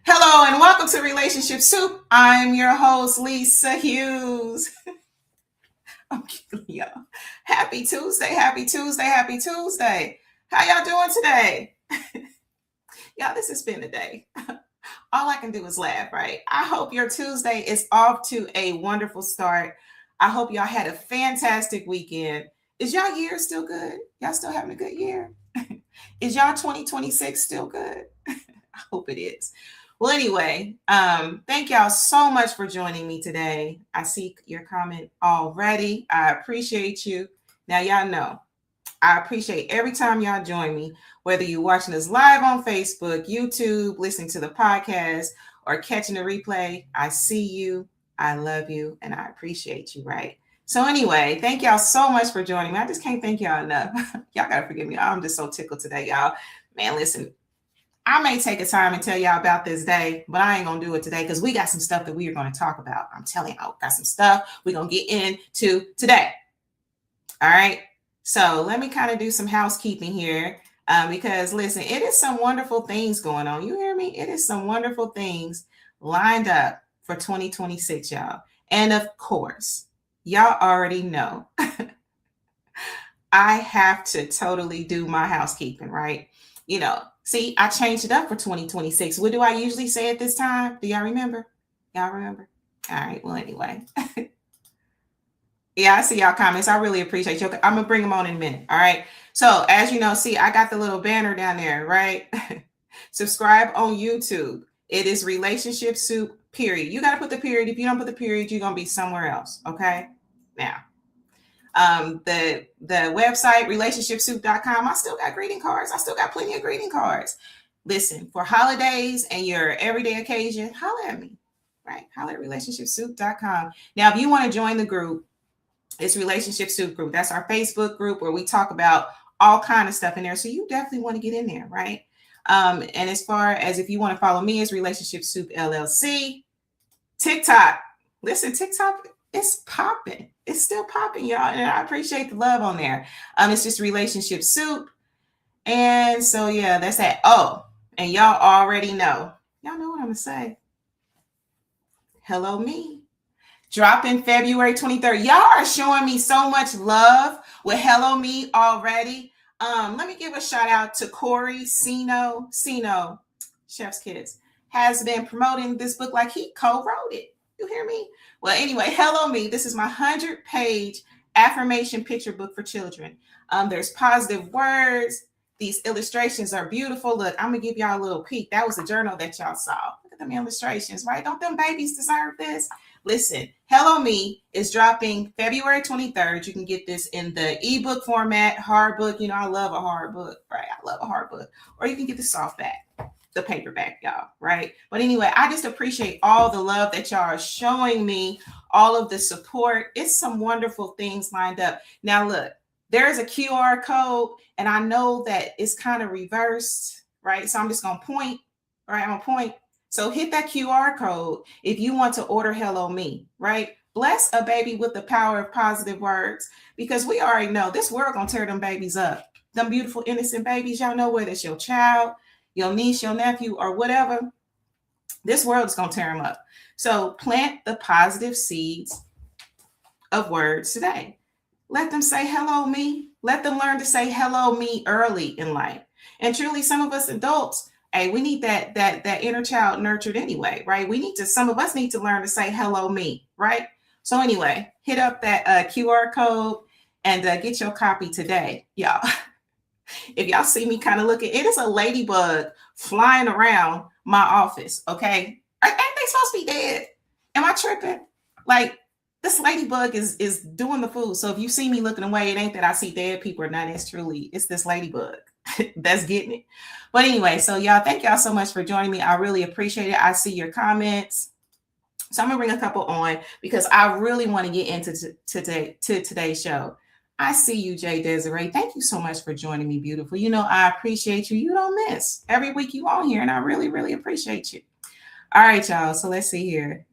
Hello and welcome to Relationship Soup. I'm your host, Lisa Hughes. I'm kidding y'all. Happy Tuesday, happy Tuesday, happy Tuesday. How y'all doing today? Y'all, this has been a day. All I can do is laugh, right? I hope your Tuesday is off to a wonderful start. I hope y'all had a fantastic weekend. Is y'all year still good? Y'all still having a good year? Is y'all 2026 still good? I hope it is. Well, anyway, thank y'all so much for joining me today. I see your comment already. I appreciate you. Now, y'all know, I appreciate every time y'all join me, whether you're watching us live on Facebook, YouTube, listening to the podcast, or catching the replay. I see you, I love you, and I appreciate you, right? So anyway, thank y'all so much for joining me. I just can't thank y'all enough. Y'all got to forgive me. I'm just so tickled today, y'all. Man, listen, I may take a time and tell y'all about this day, but I ain't going to do it today because we got some stuff that we are going to talk about. I'm telling y'all, got some stuff we're going to get into today. All right. So let me kind of do some housekeeping here because, listen, it is some wonderful things going on. You hear me? It is some wonderful things lined up for 2026, y'all. And of course, y'all already know I have to totally do my housekeeping, right? You know, see, I changed it up for 2026. What do I usually say at this time? Do y'all remember? Y'all remember? All right. Well, anyway. Yeah, I see y'all comments. I really appreciate you. I'm going to bring them on in a minute. All right. So as you know, see, I got the little banner down there, right? Subscribe on YouTube. It is Relationship Soup, period. You got to put the period. If you don't put the period, you're going to be somewhere else. Okay. Now, the website, RelationshipSoup.com, I still got greeting cards. I still got plenty of greeting cards. Listen, for holidays and your everyday occasion, holler at me, right? Holler at RelationshipSoup.com. Now, if you want to join the group, it's Relationship Soup Group. That's our Facebook group where we talk about all kind of stuff in there. So you definitely want to get in there, right? And as far as if you want to follow me, it's RelationshipSoupLLC. TikTok. Listen, TikTok, it's popping. It's still popping, y'all. And I appreciate the love on there. It's just Relationship Soup. And so, yeah, that's that. Oh, and y'all already know. Y'all know what I'm going to say. Hello, me. Dropping February 23rd. Y'all are showing me so much love with Hello Me already. Let me give a shout out to Corey Sino, Chef's Kids, has been promoting this book like he co-wrote it. You hear me? Well, anyway, Hello Me. This is my 100-page affirmation picture book for children. There's positive words. These illustrations are beautiful. Look, I'm going to give y'all a little peek. That was the journal that y'all saw. Look at them illustrations, right? Don't them babies deserve this? Listen, Hello Me is dropping February 23rd. You can get this in the ebook format, hard book. You know, I love a hard book, right? I love a hard book. Or you can get the softback, the paperback, y'all, right? But anyway, I just appreciate all the love that y'all are showing me, all of the support. It's some wonderful things lined up. Now, look, there's a QR code, and I know that it's kind of reversed, right? So I'm just going to point, right? I'm going to point. So hit that QR code if you want to order Hello Me, right? Bless a baby with the power of positive words, because we already know this world gonna tear them babies up. Them beautiful, innocent babies, y'all know whether it's your child, your niece, your nephew, or whatever, this world is gonna tear them up. So plant the positive seeds of words today. Let them say hello me. Let them learn to say hello me early in life. And truly, some of us adults, hey, we need that inner child nurtured anyway, right? Some of us need to learn to say hello me, right? So anyway, hit up that QR code and get your copy today, y'all. If y'all see me kind of looking, it is a ladybug flying around my office, okay? Ain't they supposed to be dead? Am I tripping? Like, this ladybug is doing the food. So if you see me looking away, it ain't that I see dead people or not. It's this ladybug that's getting it. But anyway, so y'all, thank y'all so much for joining me. I really appreciate it. I see your comments. So I'm gonna bring a couple on because I really want to get into today's show. I see you, Jay Desiree. Thank you so much for joining me, beautiful. You know, I appreciate you. You don't miss. Every week you on here, and I really, really appreciate you. All right, y'all. So let's see here.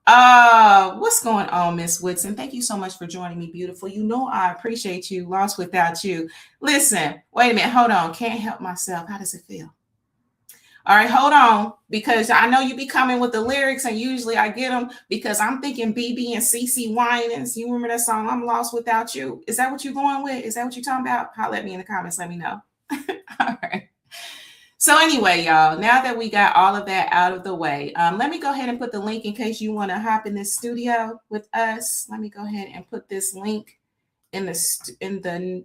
What's going on, Miss Woodson? Thank you so much for joining me, beautiful. You know I appreciate you. Lost without you. Listen, wait a minute. Hold on. Can't help myself. How does it feel? All right, hold on, because I know you be coming with the lyrics, and usually I get them because I'm thinking BB and CC Winans. You remember that song, I'm Lost Without You? Is that what you're going with? Is that what you're talking about? Holler at me in the comments. Let me know. All right. So anyway, y'all, now that we got all of that out of the way, let me go ahead and put the link in case you want to hop in this studio with us. Let me go ahead and put this link in the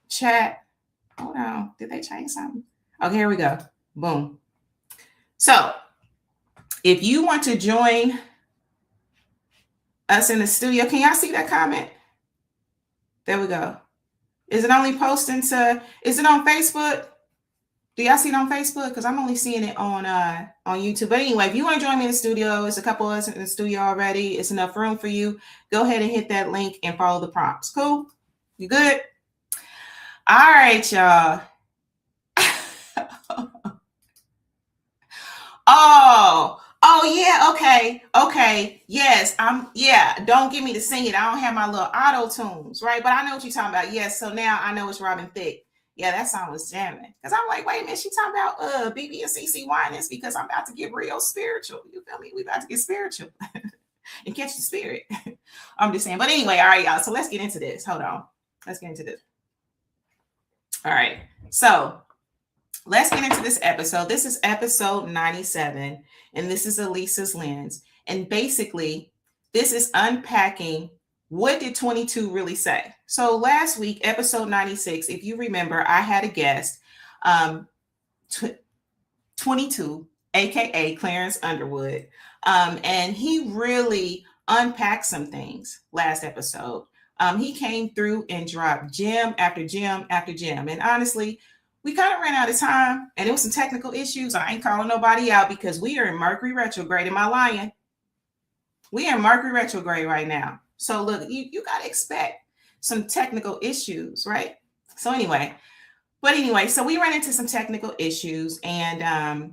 chat. Hold on. Did they change something? Okay, here we go. Boom. So if you want to join us in the studio, can y'all see that comment? There we go. Is it only posting is it on Facebook? Do y'all see it on Facebook? Because I'm only seeing it on YouTube. But anyway, if you want to join me in the studio, it's a couple of us in the studio already. It's enough room for you. Go ahead and hit that link and follow the prompts. Cool? You good? All right, y'all. Oh yeah, okay. Yes, don't get me to sing it. I don't have my little auto tunes, right? But I know what you're talking about. Yes, so now I know it's Robin Thicke. Yeah, that song was jamming. Because I'm like, wait a minute, she talking about BB and CC Winans, because I'm about to get real spiritual. You feel me? We about to get spiritual and catch the spirit. I'm just saying. But anyway, all right, y'all. So let's get into this. Hold on. Let's get into this. All right. So let's get into this episode. This is episode 97, and this is Elisa's Lens. And basically, this is unpacking what did 22 really say. So last week, episode 96, if you remember, I had a guest, 22, aka Clarence Underwood, and he really unpacked some things last episode. He came through and dropped gem after gem after gem. And honestly, we kind of ran out of time, and it was some technical issues. I ain't calling nobody out because we are in Mercury retrograde. Am I lying? We are in Mercury retrograde right now. So look, you got to expect some technical issues, right? So anyway, so we ran into some technical issues, and I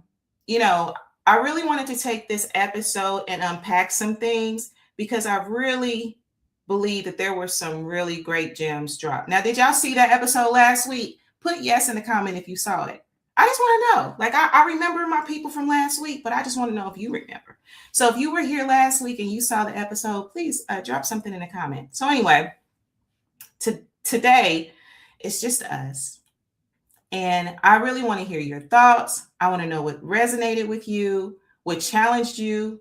really wanted to take this episode and unpack some things because I really believe that there were some really great gems dropped. Now, did y'all see that episode last week? Put yes in the comment if you saw it. I just want to know. Like, I remember my people from last week, but I just want to know if you remember. So if you were here last week and you saw the episode, please drop something in the comment. So anyway, today, it's just us. And I really want to hear your thoughts. I want to know what resonated with you, what challenged you,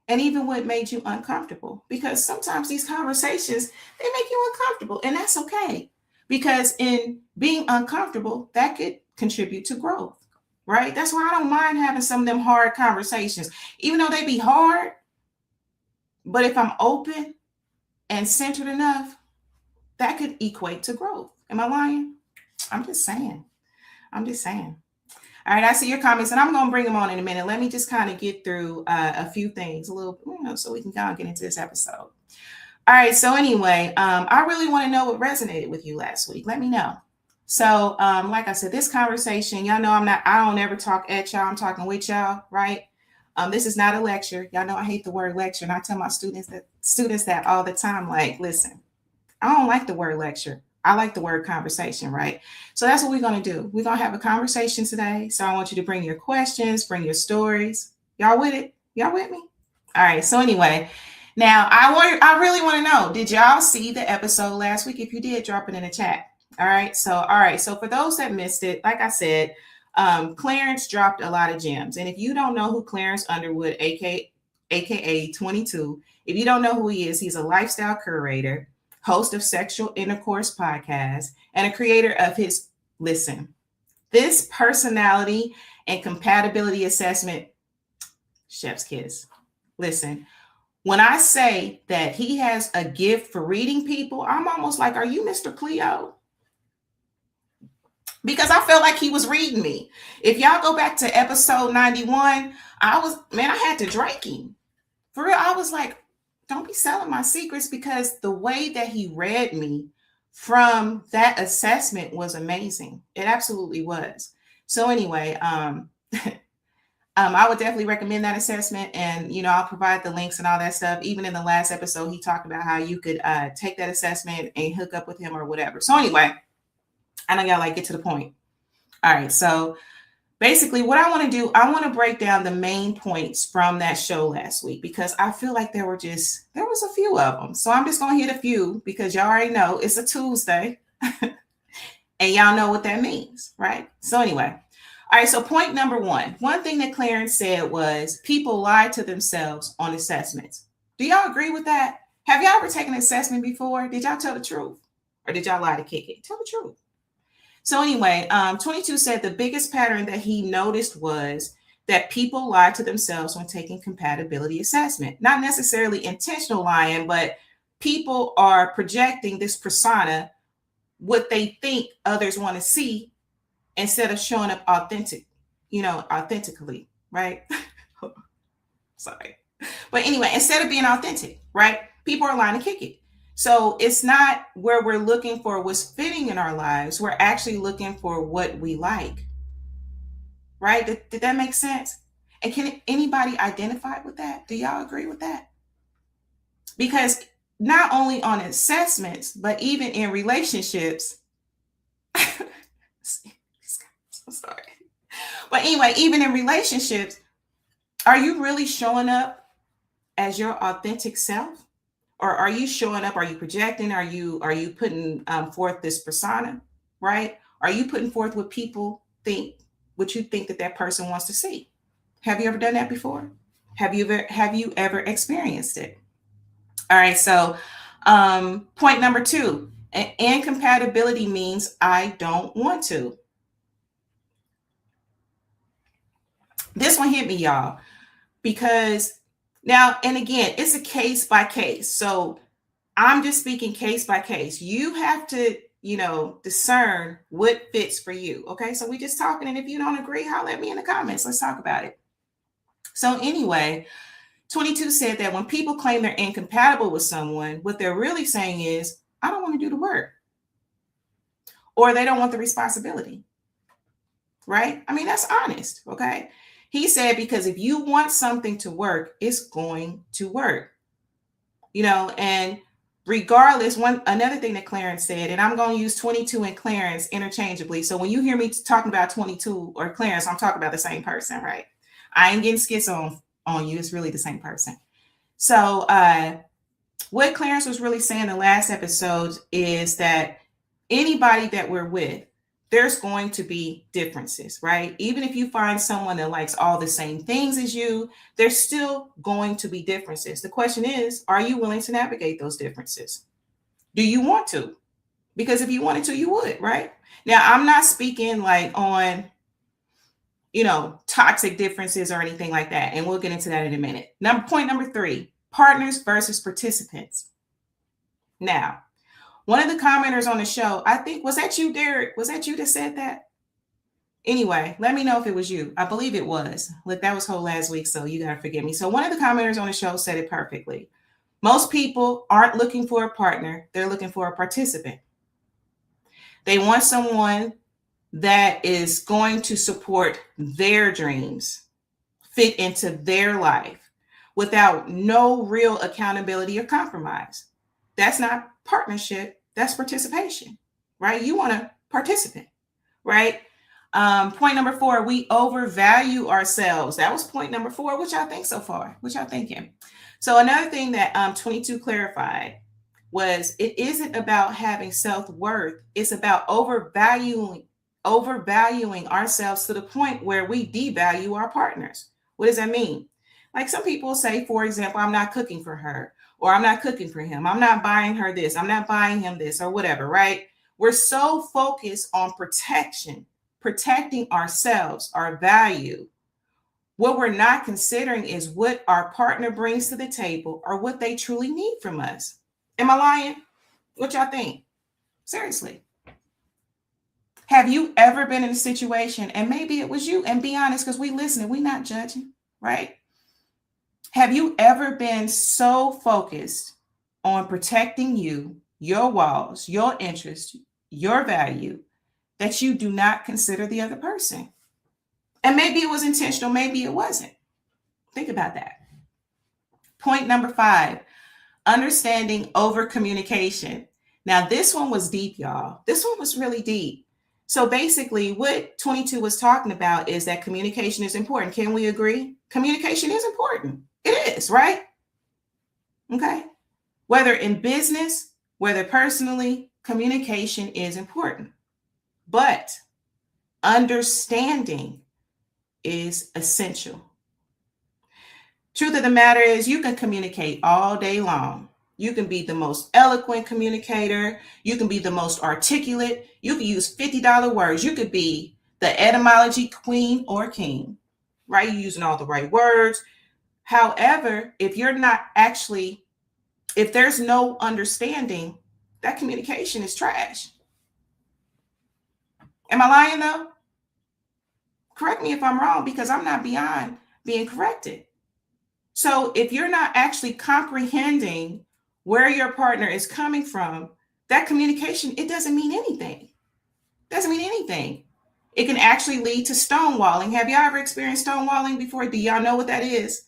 and even what made you uncomfortable. Because sometimes these conversations, they make you uncomfortable, and that's okay. Because in being uncomfortable, that could contribute to growth, right? That's why I don't mind having some of them hard conversations, even though they be hard. But if I'm open and centered enough, that could equate to growth. Am I lying? I'm just saying. All right, I see your comments, and I'm going to bring them on in a minute. Let me just kind of get through a few things, so we can kind of get into this episode. All right, so anyway, I really want to know what resonated with you last week. Let me know. So, like I said, this conversation, y'all know I don't ever talk at y'all. I'm talking with y'all, right? This is not a lecture. Y'all know I hate the word lecture, and I tell my students that all the time. Like, listen, I don't like the word lecture. I like the word conversation, right? So that's what we're going to do. We're going to have a conversation today. So I want you to bring your questions, bring your stories. Y'all with it? Y'all with me? All right. So anyway, now I really want to know, did y'all see the episode last week? If you did, drop it in the chat. All right. So for those that missed it, like I said, Clarence dropped a lot of gems. And if you don't know who Clarence Underwood, aka 22, if you don't know who he is, he's a lifestyle curator, host of Sexual Intercourse Podcast, and a creator of this personality and compatibility assessment, chef's kiss. Listen, when I say that he has a gift for reading people, I'm almost like, are you Mr. Cleo? Because I felt like he was reading me. If y'all go back to episode 91, I had to drink him. For real, I was like, don't be selling my secrets, because the way that he read me from that assessment was amazing. It absolutely was. So anyway, I would definitely recommend that assessment, and I'll provide the links and all that stuff. Even in the last episode, he talked about how you could take that assessment and hook up with him or whatever. So anyway, I know y'all get to the point. All right, so basically what I want to do, I want to break down the main points from that show last week because I feel like there was a few of them. So I'm just going to hit a few because y'all already know it's a Tuesday and y'all know what that means, right? So anyway, all right, so point number one thing that Clarence said was people lie to themselves on assessments. Do y'all agree with that? Have y'all ever taken an assessment before? Did y'all tell the truth? Or did y'all lie to kick it? Tell the truth. So anyway, 22 said the biggest pattern that he noticed was that people lie to themselves when taking compatibility assessment. Not necessarily intentional lying, but people are projecting this persona, what they think others want to see, instead of showing up authentically, right? Sorry. But anyway, instead of being authentic, right? People are lying to kick it. So it's not where we're looking for what's fitting in our lives. We're actually looking for what we like, right? Did that make sense? And can anybody identify with that? Do y'all agree with that? Because not only on assessments, but even in relationships, I'm sorry. But anyway, even in relationships, are you really showing up as your authentic self? Or are you showing up? Are you projecting? Are you putting forth this persona, right? Are you putting forth what people think, what you think that person wants to see? Have you ever done that before? Have you ever experienced it? All right. So, point number 2, incompatibility means I don't want to. This one hit me, y'all, because now, and again, it's a case by case. So I'm just speaking case by case. You have to, discern what fits for you. Okay. So we just talking. And if you don't agree, holler at me in the comments. Let's talk about it. So anyway, 22 said that when people claim they're incompatible with someone, what they're really saying is, I don't want to do the work. Or they don't want the responsibility. Right? I mean, that's honest. Okay. He said, because if you want something to work, it's going to work. And regardless, another thing that Clarence said, and I'm going to use 22 and Clarence interchangeably. So when you hear me talking about 22 or Clarence, I'm talking about the same person, right? I ain't getting schizo on you. It's really the same person. So what Clarence was really saying in the last episode is that anybody that we're with, there's going to be differences, right? Even if you find someone that likes all the same things as you, there's still going to be differences. The question is, are you willing to navigate those differences? Do you want to? Because if you wanted to, you would, right? Now, I'm not speaking like on, toxic differences or anything like that. And we'll get into that in a minute. Point number 3, partners versus participants. Now, one of the commenters on the show, I think, was that you, Derek? Was that you that said that? Anyway, let me know if it was you. I believe it was. Look, that was whole last week, so you got to forgive me. So one of the commenters on the show said it perfectly. Most people aren't looking for a partner. They're looking for a participant. They want someone that is going to support their dreams, fit into their life without no real accountability or compromise. That's not partnership, that's participation, right? You want a participant, right? Point number 4, we overvalue ourselves. That was point number 4. What y'all think so far? What y'all thinking? So another thing that 22 clarified was it isn't about having self-worth. It's about overvaluing ourselves to the point where we devalue our partners. What does that mean? Like some people say, for example, I'm not cooking for her, or I'm not cooking for him. I'm not buying her this. I'm not buying him this, or whatever, right? We're so focused on protecting ourselves, our value. What we're not considering is what our partner brings to the table or what they truly need from us. Am I lying? What y'all think? Seriously. Have you ever been in a situation, and maybe it was you, and be honest, because we listening, we not judging, right? Have you ever been so focused on protecting you, your walls, your interests, your value, that you do not consider the other person? And maybe it was intentional, maybe it wasn't. Think about that. Point number 5, understanding over communication. Now, this one was deep, y'all. This one was really deep. So basically what 22 was talking about is that communication is important. Can we agree? Communication is important. It is, right? Okay. Whether in business, whether personally, communication is important. But understanding is essential. Truth of the matter is, you can communicate all day long. You can be the most eloquent communicator. You can be the most articulate. You can use $50 words. You could be the etymology queen or king, right? You're using all the right words. However, if there's no understanding, that communication is trash. Am I lying though? Correct me if I'm wrong, because I'm not beyond being corrected. So if you're not actually comprehending where your partner is coming from, that communication, it doesn't mean anything. It doesn't mean anything. It can actually lead to stonewalling. Have y'all ever experienced stonewalling before? Do y'all know what that is?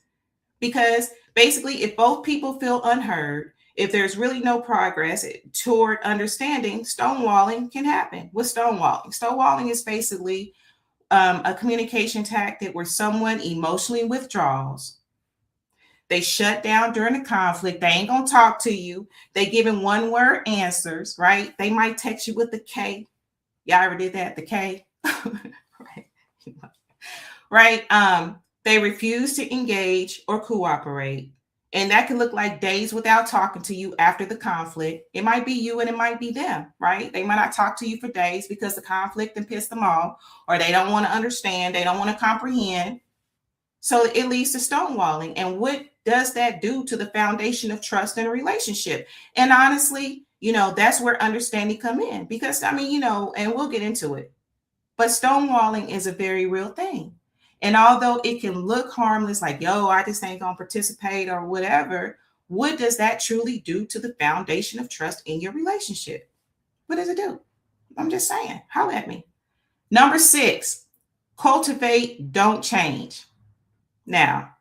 Because basically, if both people feel unheard, if there's really no progress toward understanding, stonewalling can happen. What's stonewalling? Stonewalling is basically a communication tactic where someone emotionally withdraws. They shut down during the conflict. They ain't gonna talk to you. They giving one word answers, right? They might text you with the K. Y'all ever did that? The K, right? Right. They refuse to engage or cooperate. And that can look like days without talking to you after the conflict. It might be you and it might be them, right? They might not talk to you for days because the conflict and pissed them off, or they don't want to understand. They don't want to comprehend. So it leads to stonewalling. And what does that do to the foundation of trust in a relationship? And honestly, that's where understanding come in, because and we'll get into it, but stonewalling is a very real thing. And although it can look harmless, like, yo, I just ain't gonna participate or whatever, what does that truly do to the foundation of trust in your relationship? What does it do? I'm just saying, holler at me. Number 6, cultivate, don't change. Now,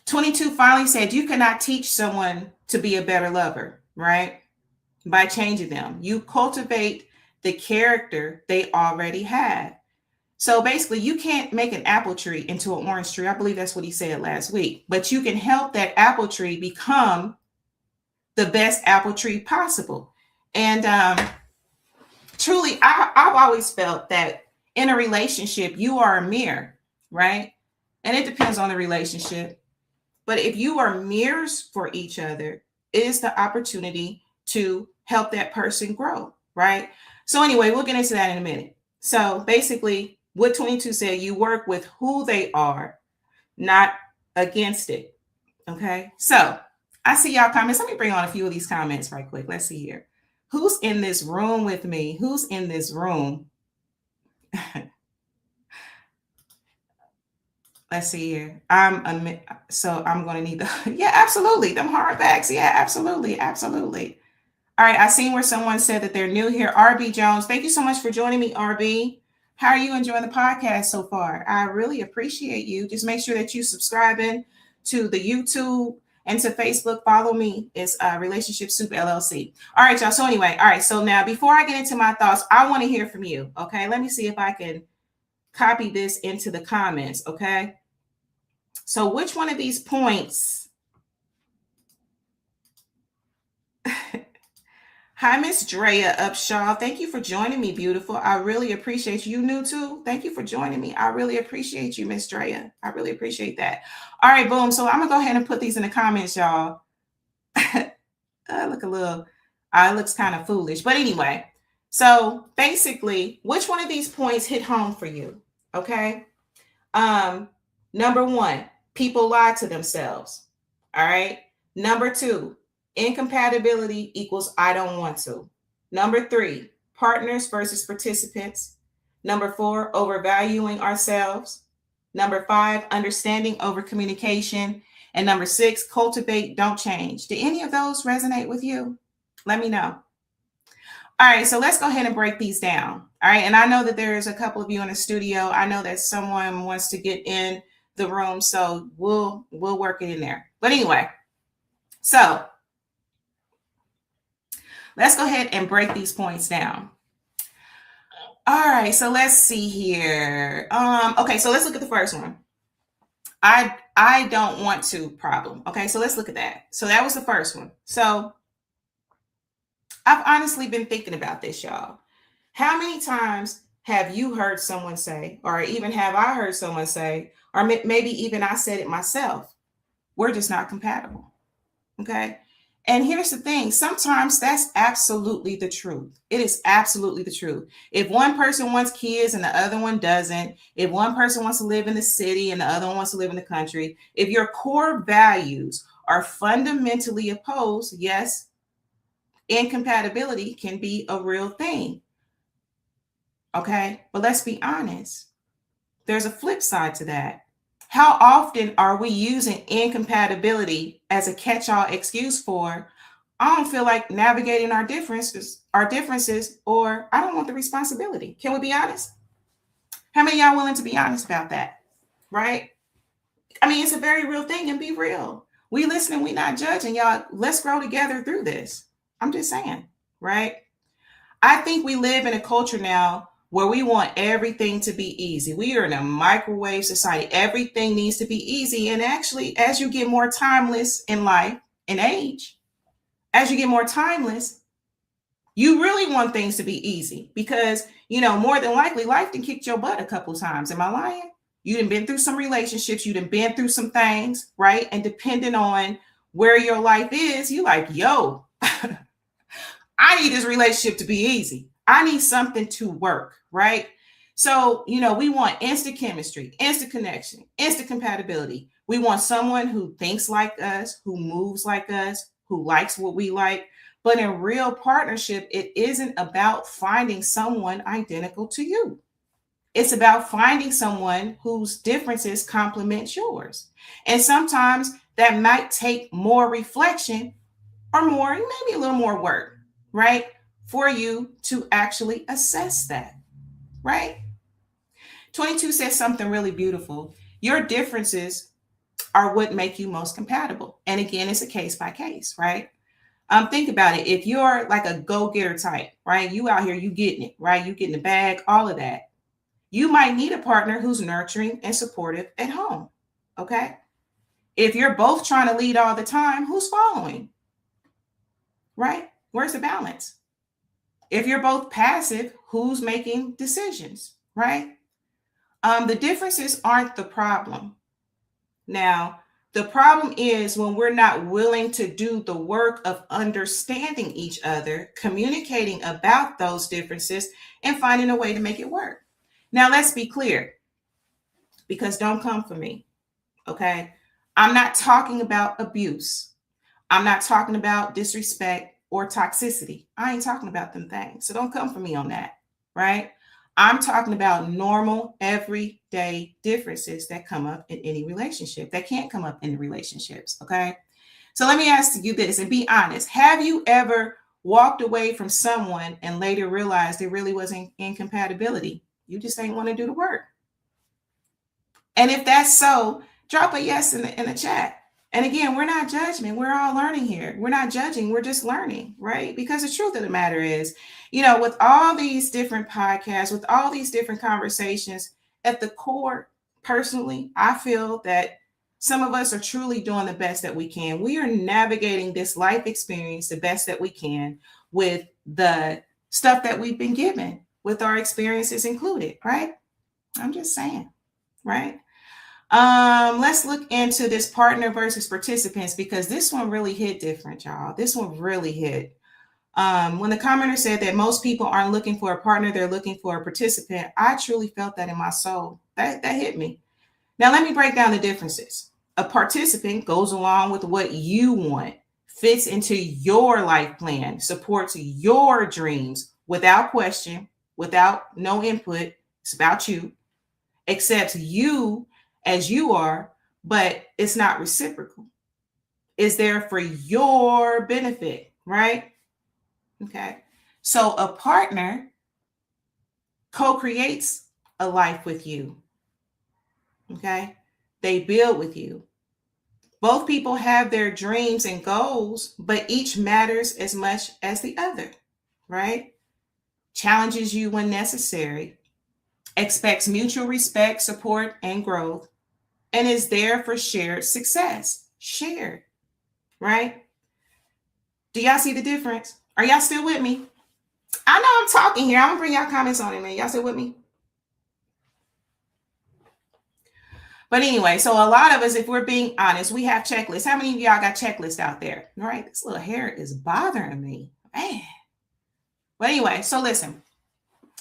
22 finally said you cannot teach someone to be a better lover, right? By changing them. You cultivate the character they already have. So basically, you can't make an apple tree into an orange tree. I believe that's what he said last week. But you can help that apple tree become the best apple tree possible. And truly, I've always felt that in a relationship, you are a mirror, right? And it depends on the relationship. But if you are mirrors for each other, it is the opportunity to help that person grow, right? So anyway, we'll get into that in a minute. So basically, what 22 said, you work with who they are, not against it. Okay. So I see y'all comments. Let me bring on a few of these comments right quick. Let's see here. Who's in this room with me? Who's in this room? Let's see here. I'm going to need the, yeah, absolutely. Them hardbacks. Yeah, absolutely. Absolutely. All right. I seen where someone said that they're new here. RB Jones. Thank you so much for joining me, RB. How are you enjoying the podcast so far? I really appreciate you. Just make sure that you subscribing to the YouTube and to Facebook. Follow me. It's RelationshipSoupLLC. All right, y'all. So anyway, all right. So now before I get into my thoughts, I want to hear from you. Okay. Let me see if I can copy this into the comments. Okay. So which one of these points? Hi, Miss Drea Upshaw. Thank you for joining me, beautiful. I really appreciate you. You new too? Thank you for joining me. I really appreciate you, Miss Drea. I really appreciate that. All right, boom. So I'm going to go ahead and put these in the comments, y'all. Look a little, it looks kind of foolish. But anyway, so basically, which one of these points hit home for you? Okay. Number 1, people lie to themselves. All right. Number 2, incompatibility equals I don't want to. Number 3, partners versus participants. Number 4, overvaluing ourselves. Number 5, understanding over communication. And number 6, cultivate, don't change. Do any of those resonate with you? Let me know. All right, so let's go ahead and break these down. All right, and I know that there's a couple of you in the studio. I know that someone wants to get in the room, so we'll work it in there. But anyway, so let's go ahead and break these points down. All right, so let's see here. Okay, so let's look at the first one. I don't want to problem. Okay, so let's look at that. So that was the first one. So I've honestly been thinking about this, y'all. How many times have you heard someone say, or even have I heard someone say, or maybe even I said it myself, we're just not compatible. Okay. And here's the thing, sometimes that's absolutely the truth. It is absolutely the truth. If one person wants kids and the other one doesn't, if one person wants to live in the city and the other one wants to live in the country, if your core values are fundamentally opposed, yes, incompatibility can be a real thing. Okay. But let's be honest, there's a flip side to that. How often are we using incompatibility as a catch-all excuse for, I don't feel like navigating our differences, or I don't want the responsibility? Can we be honest? How many of y'all willing to be honest about that? Right? I mean, it's a very real thing, and be real. We listening, we not judging, y'all. Let's grow together through this. I'm just saying, right? I think we live in a culture now where we want everything to be easy. We are in a microwave society. Everything needs to be easy. And actually, as you get more timeless in life and age, as you get more timeless, you really want things to be easy because, more than likely, life done kicked your butt a couple times. Am I lying? You done been through some relationships. You done been through some things, right? And depending on where your life is, you like, yo, I need this relationship to be easy. I need something to work, right? So, we want instant chemistry, instant connection, instant compatibility. We want someone who thinks like us, who moves like us, who likes what we like. But in real partnership, it isn't about finding someone identical to you. It's about finding someone whose differences complement yours. And sometimes that might take more reflection or more, maybe a little more work, right? For you to actually assess that, right? 22 says something really beautiful. Your differences are what make you most compatible. And again, it's a case by case, right? Think about it. If you're like a go-getter type, right? You out here, you getting it, right? You getting the bag, all of that. You might need a partner who's nurturing and supportive at home, okay? If you're both trying to lead all the time, who's following? Right? Where's the balance? If you're both passive, who's making decisions? Right? The differences aren't the problem. Now, the problem is when we're not willing to do the work of understanding each other, communicating about those differences, and finding a way to make it work. Now, let's be clear, because don't come for me, okay? I'm not talking about abuse. I'm not talking about disrespect or toxicity. I ain't talking about them things. So don't come for me on that, right? I'm talking about normal, everyday differences that come up in any relationship, that can't come up in relationships, okay? So let me ask you this and be honest. Have you ever walked away from someone and later realized there really wasn't incompatibility? You just ain't want to do the work. And if that's so, drop a yes in the chat. And again, we're not judgment. We're all learning here. We're not judging. We're just learning, right? Because the truth of the matter is, with all these different podcasts, with all these different conversations, at the core, personally, I feel that some of us are truly doing the best that we can. We are navigating this life experience the best that we can with the stuff that we've been given, with our experiences included, right? I'm just saying, right? Let's look into this partner versus participants because this one really hit different, y'all. This one really hit. When the commenter said that most people aren't looking for a partner, they're looking for a participant, I truly felt that in my soul. That hit me. Now, let me break down the differences. A participant goes along with what you want, fits into your life plan, supports your dreams without question, without no input. It's about you, accepts you as you are, but it's not reciprocal. It's there for your benefit, right? Okay. So a partner co-creates a life with you. Okay. They build with you. Both people have their dreams and goals, but each matters as much as the other, right? challenges you when necessary, expects mutual respect, support, and growth, and is there for shared success. Shared, right? Do y'all see the difference? Are y'all still with me? I know I'm talking here. I'm gonna bring y'all comments on it, man. Y'all still with me? But anyway, so a lot of us, if we're being honest, we have checklists. How many of y'all got checklists out there? All right, this little hair is bothering me, man. But anyway, so listen,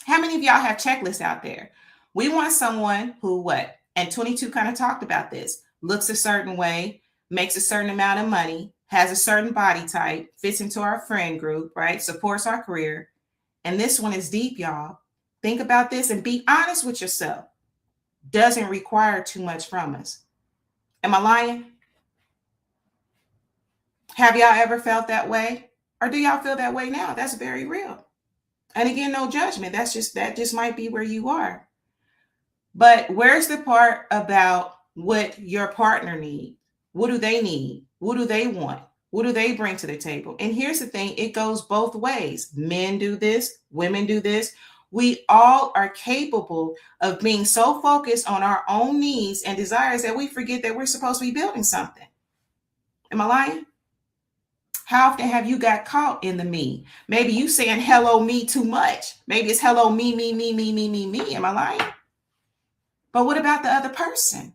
how many of y'all have checklists out there? We want someone who what? And 22 kind of talked about this. Looks a certain way, makes a certain amount of money, has a certain body type, fits into our friend group, right? Supports our career. And this one is deep, y'all. Think about this and be honest with yourself. Doesn't require too much from us. Am I lying? Have y'all ever felt that way? Or do y'all feel that way now? That's very real. And again, no judgment. That just might be where you are. But where's the part about what your partner needs? What do they need? What do they want? What do they bring to the table? And here's the thing, it goes both ways. Men do this, women do this. We all are capable of being so focused on our own needs and desires that we forget that we're supposed to be building something. Am I lying? How often have you got caught in the me? Maybe you saying hello me too much. Maybe it's hello me, me, me, me, me, me, me. Am I lying? But what about the other person?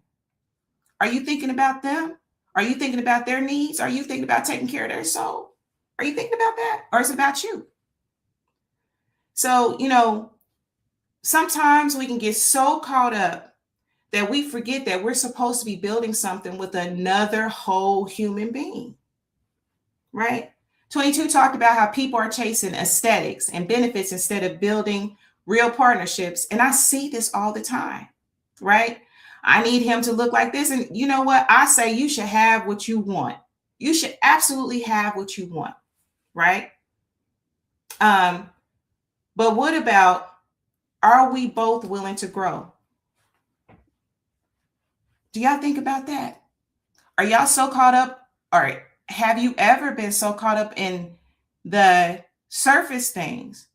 Are you thinking about them? Are you thinking about their needs? Are you thinking about taking care of their soul? Are you thinking about that? Or is it about you? So, sometimes we can get so caught up that we forget that we're supposed to be building something with another whole human being, right? 22 talked about how people are chasing aesthetics and benefits instead of building real partnerships. And I see this all the time, right? I need him to look like this. And you know what? I say you should have what you want. You should absolutely have what you want, right? But what about, are we both willing to grow? Do y'all think about that? Are y'all so caught up, or have you ever been so caught up in the surface things?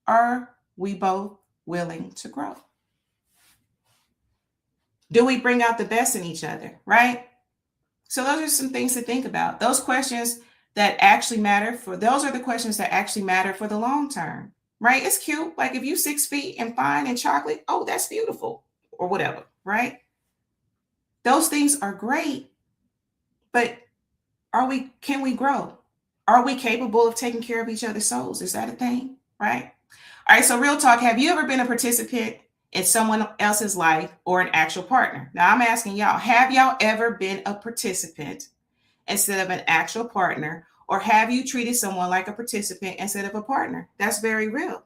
Are we both willing to grow? Do we bring out the best in each other, right? So those are some things to think about. Those questions that actually matter those are the questions that actually matter for the long term, right? It's cute. Like if you 6 feet and fine and chocolate, oh, that's beautiful or whatever, right? Those things are great, but can we grow? Are we capable of taking care of each other's souls? Is that a thing, right? All right, so real talk, have you ever been a participant in someone else's life or an actual partner? Now I'm asking y'all, have y'all ever been a participant instead of an actual partner, or have you treated someone like a participant instead of a partner? That's very real,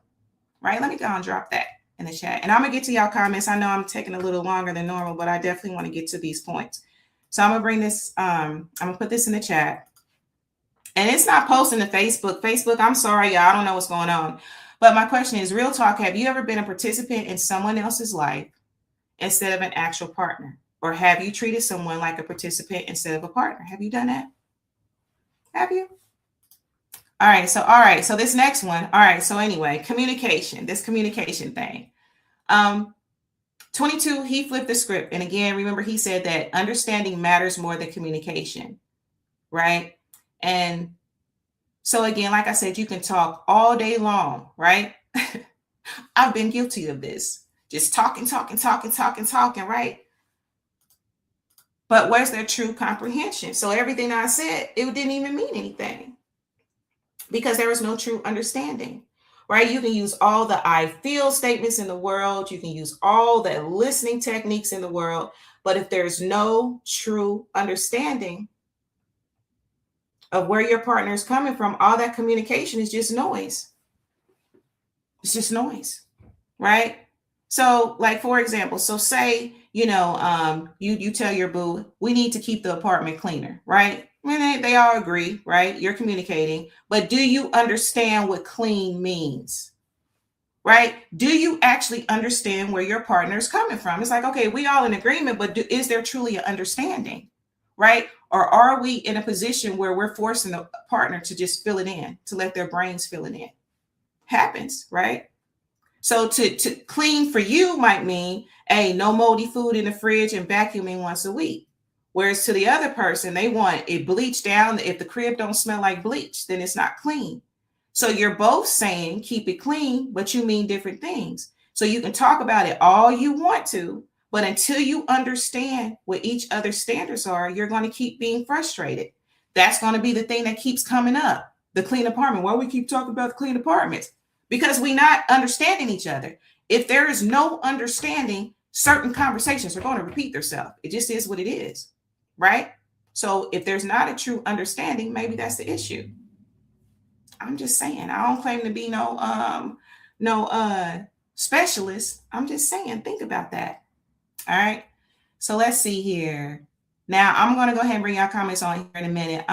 right? Let me go and drop that in the chat. And I'm gonna get to y'all comments. I know I'm taking a little longer than normal, but I definitely want to get to these points. So I'm gonna bring this, I'm gonna put this in the chat. And it's not posting to Facebook. Facebook, I'm sorry, y'all, I don't know what's going on. But my question is, real talk, have you ever been a participant in someone else's life instead of an actual partner? Or have you treated someone like a participant instead of a partner? Have you done that? Have you? All right, so this next one. All right, so anyway, this communication thing. 22, he flipped the script. And again, remember he said that understanding matters more than communication, right? And so again, like I said, you can talk all day long, right? I've been guilty of this. Just talking, right? But where's their true comprehension? So everything I said, it didn't even mean anything because there was no true understanding, right? You can use all the I feel statements in the world. You can use all the listening techniques in the world. But if there's no true understanding of where your partner is coming from, all that communication is just noise. It's just noise, right? So like, for example, so say, you tell your boo, we need to keep the apartment cleaner, right? I mean, they all agree, right? You're communicating, but do you understand what clean means, right? Do you actually understand where your partner is coming from? It's like, okay, we all in agreement, but is there truly an understanding, right? Or are we in a position where we're forcing the partner to just fill it in, to let their brains fill it in? Happens, right? So to clean for you might mean, hey, no moldy food in the fridge and vacuuming once a week. Whereas to the other person, they want it bleached down. If the crib don't smell like bleach, then it's not clean. So you're both saying keep it clean, but you mean different things. So you can talk about it all you want to, but until you understand what each other's standards are, you're going to keep being frustrated. That's going to be the thing that keeps coming up. The clean apartment. Why we keep talking about the clean apartments? Because we're not understanding each other. If there is no understanding, certain conversations are going to repeat themselves. It just is what it is, right? So if there's not a true understanding, maybe that's the issue. I'm just saying. I don't claim to be no specialist. I'm just saying, think about that. All right. So let's see here. Now I'm going to go ahead and bring y'all comments on here in a minute.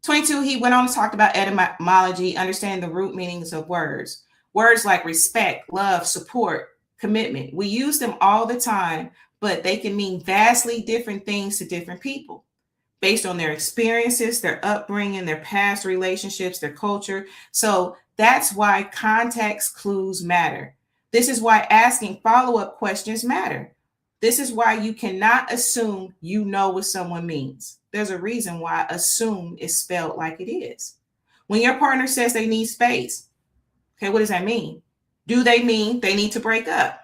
22, he went on to talk about etymology, understanding the root meanings of words. Words like respect, love, support, commitment. We use them all the time, but they can mean vastly different things to different people based on their experiences, their upbringing, their past relationships, their culture. So that's why context clues matter. This is why asking follow-up questions matter. This is why you cannot assume you know what someone means. There's a reason why assume is spelled like it is. When your partner says they need space, okay, what does that mean? Do they mean they need to break up?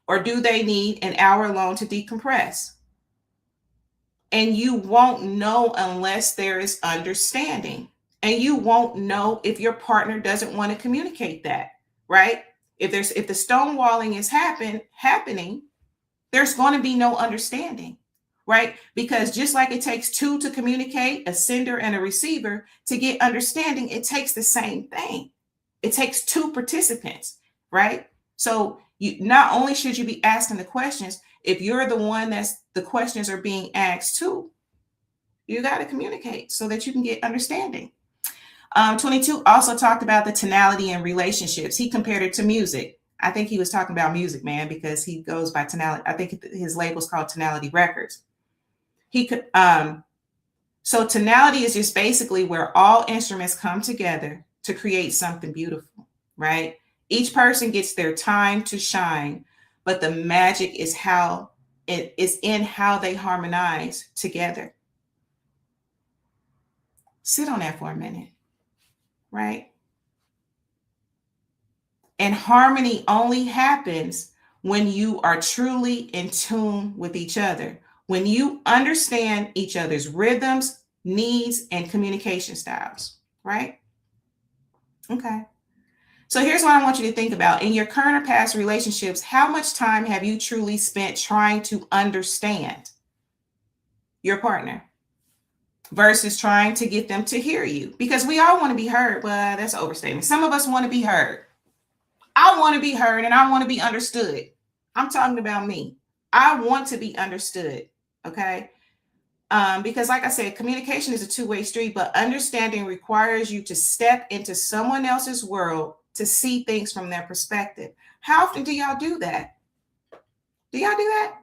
Or do they need an hour alone to decompress? And you won't know unless there is understanding. And you won't know if your partner doesn't want to communicate that, right? If the stonewalling is happening, there's going to be no understanding, right? Because just like it takes two to communicate, a sender and a receiver, to get understanding, it takes the same thing. It takes two participants, right? So you not only should you be asking the questions, if you're the one that's the questions are being asked to, you got to communicate so that you can get understanding. 22 also talked about the tonality in relationships. He compared it to music. I think he was talking about music, man, because he goes by tonality. I think his label's called Tonality Records. So tonality is just basically where all instruments come together to create something beautiful, right? Each person gets their time to shine, but the magic is in how they harmonize together. Sit on that for a minute, right? And harmony only happens when you are truly in tune with each other, when you understand each other's rhythms, needs, and communication styles, right? Okay. So here's what I want you to think about. In your current or past relationships, how much time have you truly spent trying to understand your partner versus trying to get them to hear you? Because we all want to be heard. Well, that's an overstatement. Some of us want to be heard. I want to be heard and I want to be understood. I'm talking about me. I want to be understood. Okay. Because like I said, communication is a two-way street, but understanding requires you to step into someone else's world to see things from their perspective. How often do y'all do that? Do y'all do that?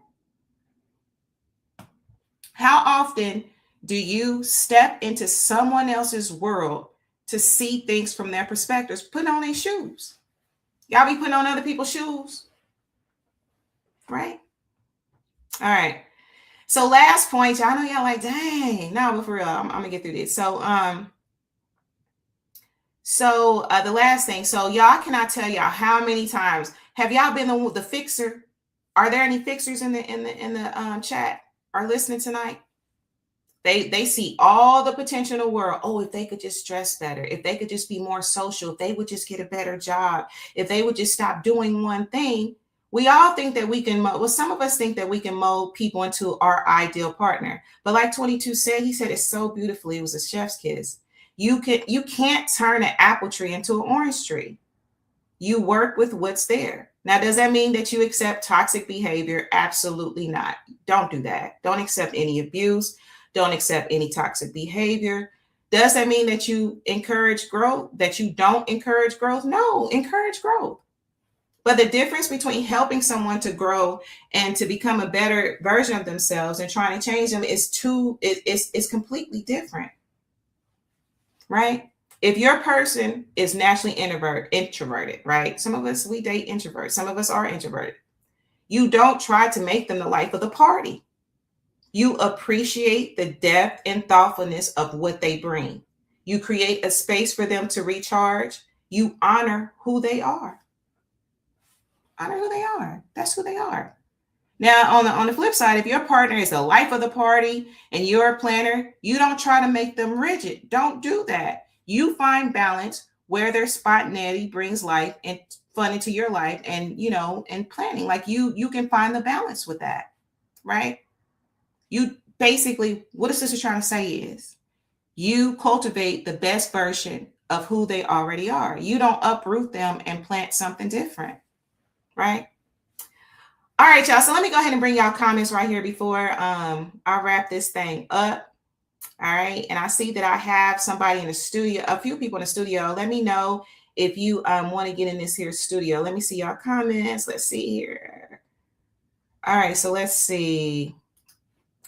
How often do you step into someone else's world to see things from their perspectives? Put on their shoes. Y'all be putting on other people's shoes, right? All right. So last point, y'all know y'all like, dang, no, but for real, I'm gonna get through this. So the last thing, so y'all cannot tell y'all how many times have y'all been the fixer? Are there any fixers in the chat are listening tonight? They see all the potential in the world. Oh, if they could just dress better, if they could just be more social, if they would just get a better job, if they would just stop doing one thing. We all think that we can mold. Well, some of us think that we can mold people into our ideal partner. But like 22 said, he said it so beautifully. It was a chef's kiss. You can't turn an apple tree into an orange tree. You work with what's there. Now, does that mean that you accept toxic behavior? Absolutely not. Don't do that. Don't accept any abuse. Don't accept any toxic behavior. Does that mean that you encourage growth? That you don't encourage growth? No, encourage growth. But the difference between helping someone to grow and to become a better version of themselves and trying to change them is completely different, right? If your person is naturally introverted, right? Some of us, we date introverts. Some of us are introverted. You don't try to make them the life of the party. You appreciate the depth and thoughtfulness of what they bring. You create a space for them to recharge. You honor who they are. Honor who they are. That's who they are. Now, on the flip side, if your partner is the life of the party and you're a planner, you don't try to make them rigid. Don't do that. You find balance where their spontaneity brings life and fun into your life, and and planning. Like you can find the balance with that, right? You basically, what a sister trying to say is, you cultivate the best version of who they already are. You don't uproot them and plant something different, right? All right, y'all. So let me go ahead and bring y'all comments right here before I wrap this thing up. All right. And I see that I have somebody in the studio, a few people in the studio. Let me know if you want to get in this here studio. Let me see y'all comments. Let's see here. All right. So let's see.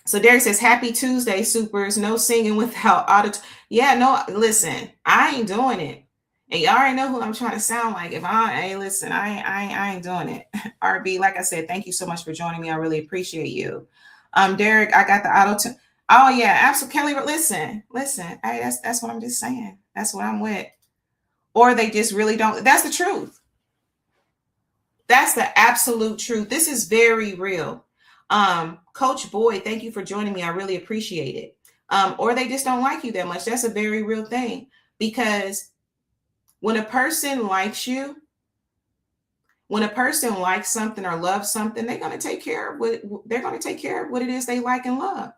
So Derek says, happy Tuesday, supers. No singing without auto. Yeah, no, listen, I ain't doing it. And y'all already know who I'm trying to sound like. If hey, listen, I ain't doing it. RB, like I said, thank you so much for joining me. I really appreciate you. Derek, I got the auto tune. Oh yeah, absolutely. Kelly, listen. Hey, that's what I'm just saying. That's what I'm with. Or they just really don't. That's the truth. That's the absolute truth. This is very real. Coach Boyd, thank you for joining me. I really appreciate it. Or they just don't like you that much. That's a very real thing, because when a person likes you, when a person likes something or loves something, they're going to take care of what it is they like and love.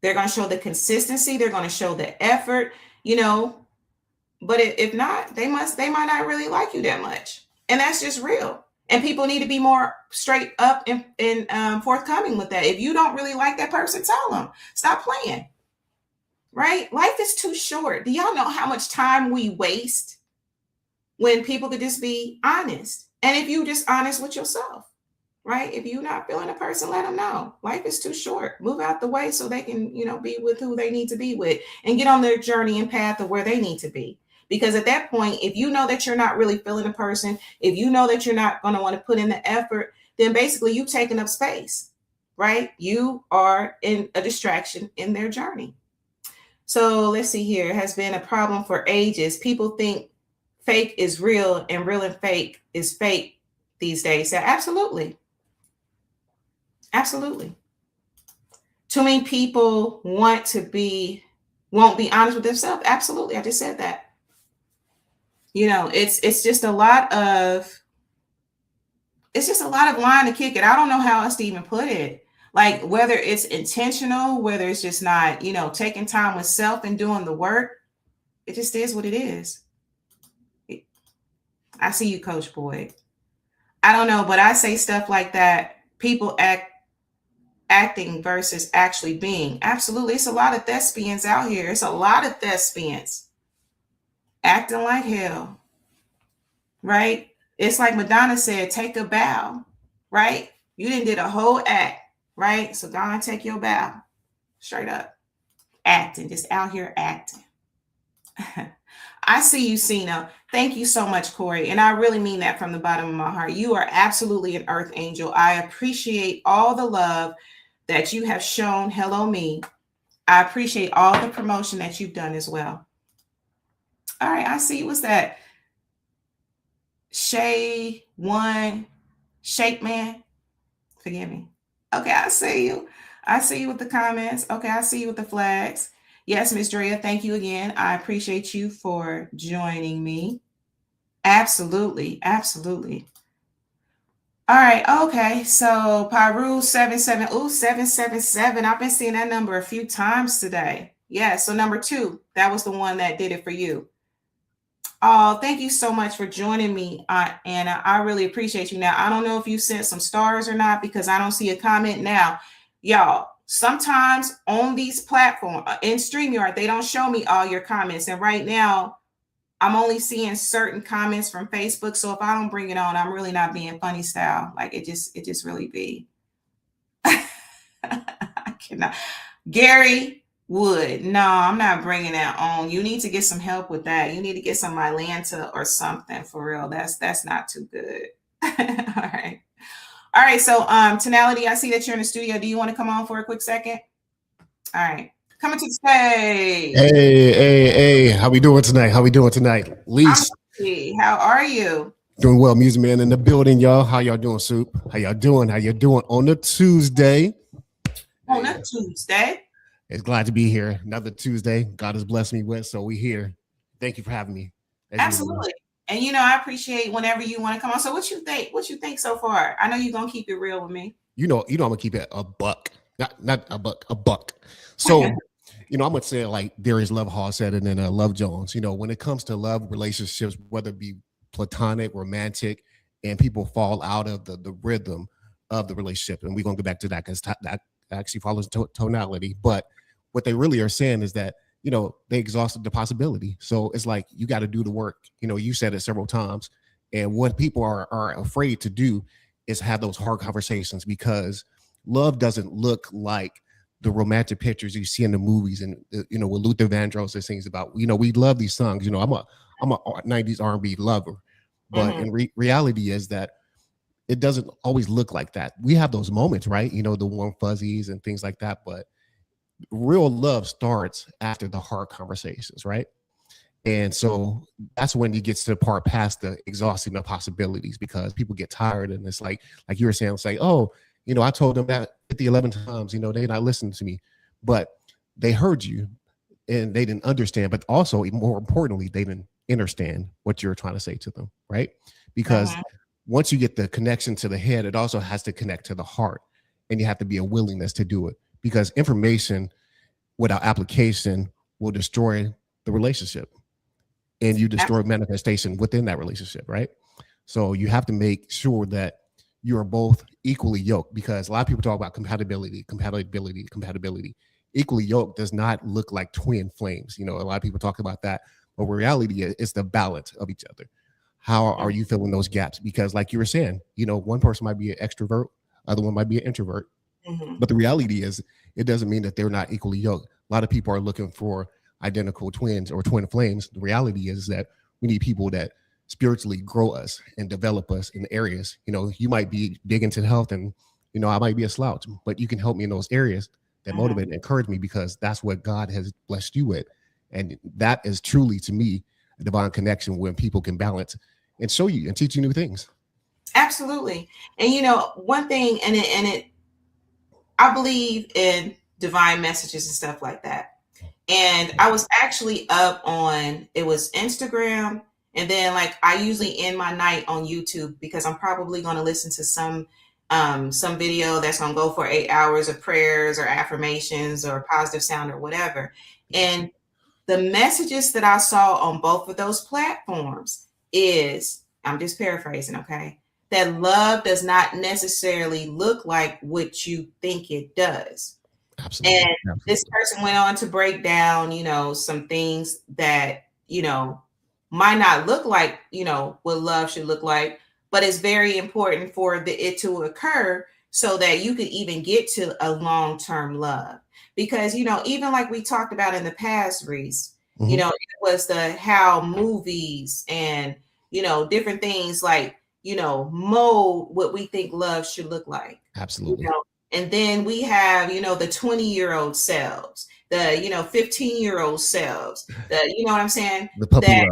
They're going to show the consistency. They're going to show the effort, but if not, they might not really like you that much. And that's just real. And people need to be more straight up and forthcoming with that. If you don't really like that person, tell them. Stop playing. Right? Life is too short. Do y'all know how much time we waste when people could just be honest? And if you just honest with yourself, right? If you're not feeling a person, let them know. Life is too short. Move out the way so they can, be with who they need to be with and get on their journey and path of where they need to be. Because at that point, if you know that you're not really feeling a person, if you know that you're not going to want to put in the effort, then basically you've taken up space, right? You are in a distraction in their journey. So let's see here. It has been a problem for ages. People think fake is real and real and fake is fake these days. So absolutely. Absolutely. Too many people won't be honest with themselves. Absolutely. I just said that. It's just a lot of line to kick it. I don't know how else to even put it. Like, whether it's intentional, whether it's just not, taking time with self and doing the work, it just is what it is. I see you, Coach Boyd. I don't know, but I say stuff like that. People acting versus actually being. Absolutely. It's a lot of thespians out here. It's a lot of thespians acting like hell, right? It's like Madonna said, take a bow, right? You didn't did a whole act, right? So go and take your bow. Straight up. Acting, just out here acting. I see you, Cena. Thank you so much, Corey. And I really mean that from the bottom of my heart. You are absolutely an earth angel. I appreciate all the love that you have shown Hello Me. I appreciate all the promotion that you've done as well. All right, I see. What's that? Shay One Shape Man. Forgive me. Okay, I see you. I see you with the comments. Okay, I see you with the flags. Yes, Miss Drea, thank you again. I appreciate you for joining me. Absolutely. Absolutely. All right. Okay. So Pyru 77. Ooh, 777. I've been seeing that number a few times today. Yeah. So number 2, that was the one that did it for you. Oh, thank you so much for joining me, Anna. I really appreciate you. Now, I don't know if you sent some stars or not, because I don't see a comment now. Y'all, sometimes on these platforms, in StreamYard, they don't show me all your comments. And right now, I'm only seeing certain comments from Facebook. So if I don't bring it on, I'm really not being funny style. Like, it just really be. I cannot. Gary, Wood. No, I'm not bringing that on. You need to get some help with that. You need to get some Mylanta or something for real. That's not too good. All right. All right. So, Tonality, I see that you're in the studio. Do you want to come on for a quick second? All right. Coming to the stage. Hey, how we doing tonight? How we doing tonight? I'm Least happy. How are you? doing well, Music Man in the building, y'all. How y'all doing, Soup? How y'all doing? How you doing on the Tuesday? On a Tuesday. It's glad to be here. Another Tuesday God has blessed me with, so we here. Thank you for having me. As usual. Absolutely. And I appreciate whenever you want to come on. So what you think? What you think so far? I know you're gonna keep it real with me. I'm gonna keep it a buck. Not a buck, a buck. So, I'm gonna say like Darius Love Hall said it in Love Jones. When it comes to love relationships, whether it be platonic, romantic, and people fall out of the rhythm of the relationship, and we're gonna go back to that because that actually follows tonality. But what they really are saying is that they exhausted the possibility. So it's like you got to do the work. You said it several times, and what people are afraid to do is have those hard conversations because love doesn't look like the romantic pictures you see in the movies and with Luther Vandross and things about we love these songs. I'm a 90s R&B lover, but in reality is that it doesn't always look like that. We have those moments, right? The warm fuzzies and things like that, but real love starts after the hard conversations, right? And so that's when you get to the part past the exhausting of possibilities because people get tired and it's like you were saying, it's like, oh, I told them that 11 times, they not listening to me, but they heard you and they didn't understand, but also more importantly, they didn't understand what you're trying to say to them, right? Because once you get the connection to the head, it also has to connect to the heart and you have to be a willingness to do it because information without application will destroy the relationship and you destroy manifestation within that relationship, right? So you have to make sure that you are both equally yoked because a lot of people talk about compatibility. Equally yoked does not look like twin flames. A lot of people talk about that, but reality is the balance of each other. How are you filling those gaps? Because like you were saying, one person might be an extrovert, other one might be an introvert. But the reality is it doesn't mean that they're not equally yoked. A lot of people are looking for identical twins or twin flames. The reality is that we need people that spiritually grow us and develop us in areas. You might be big into health and I might be a slouch, but you can help me in those areas that motivate and encourage me because that's what God has blessed you with. And that is truly to me a divine connection when people can balance and show you and teach you new things. Absolutely. And one thing, I believe in divine messages and stuff like that. And I was actually up on, it was Instagram. And then like I usually end my night on YouTube because I'm probably going to listen to some video that's going to go for 8 hours of prayers or affirmations or positive sound or whatever. And the messages that I saw on both of those platforms is, I'm just paraphrasing, okay, that love does not necessarily look like what you think it does. Absolutely. And Absolutely. This person went on to break down, some things that, might not look like, what love should look like, but it's very important for it to occur so that you could even get to a long-term love. Because, even like we talked about in the past, Reese, it was how movies and, different things like, mold what we think love should look like. Absolutely. And then we have, the 20-year-old selves, the, 15-year-old selves, what I'm saying? The puppy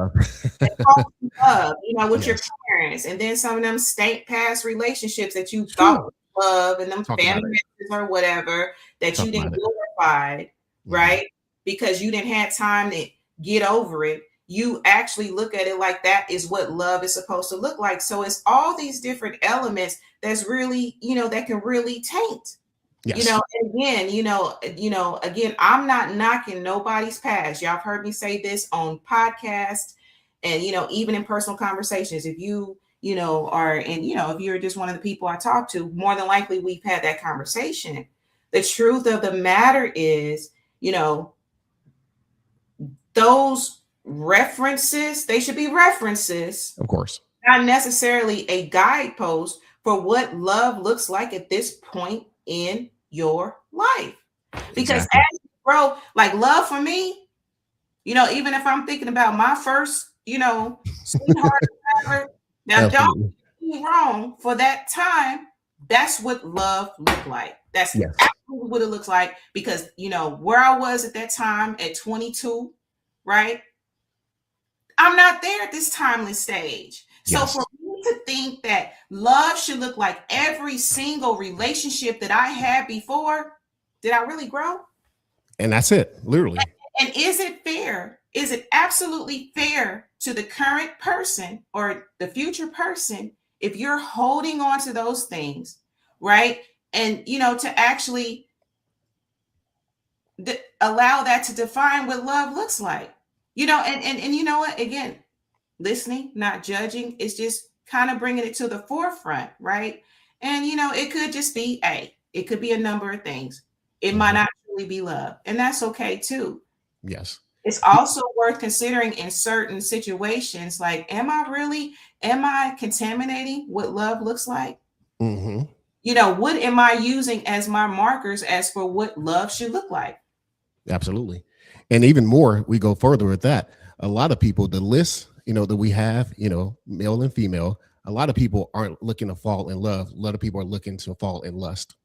love. Love, with your parents. And then some of them stank past relationships that you thought was love and them family members or whatever that you didn't glorify, right? Because you didn't have time to get over it. You actually look at it like that is what love is supposed to look like. So it's all these different elements that's really, that can really taint. Yes. Again, I'm not knocking nobody's past. Y'all have heard me say this on podcasts and, even in personal conversations. If you, are, and, if you're just one of the people I talk to, more than likely we've had that conversation. The truth of the matter is, those references, they should be references, of course, not necessarily a guidepost for what love looks like at this point in your life. Because grow. Like love for me, even if I'm thinking about my first, sweetheart or whatever, now don't Absolutely. get me wrong, for that time, that's what love looked like. That's Yes. absolutely what it looks like because, where I was at that time at 22, right? I'm not there at this timeless stage. So Yes. for me to think that love should look like every single relationship that I had before, did I really grow? And that's it, literally. And is it fair? Is it absolutely fair to the current person or the future person if you're holding on to those things, right? And, to actually allow that to define what love looks like, and you know what? Again, listening, not judging. It's just kind of bringing it to the forefront, right? And it could just be it could be a number of things. It might Mhm. not really be love, and that's okay too. Yes. It's also worth considering in certain situations, like, am I contaminating what love looks like? Hmm. What am I using as my markers as for what love should look like? Absolutely. And even more, we go further with that. A lot of people, the list, that we have, male and female, a lot of people aren't looking to fall in love. A lot of people are looking to fall in lust.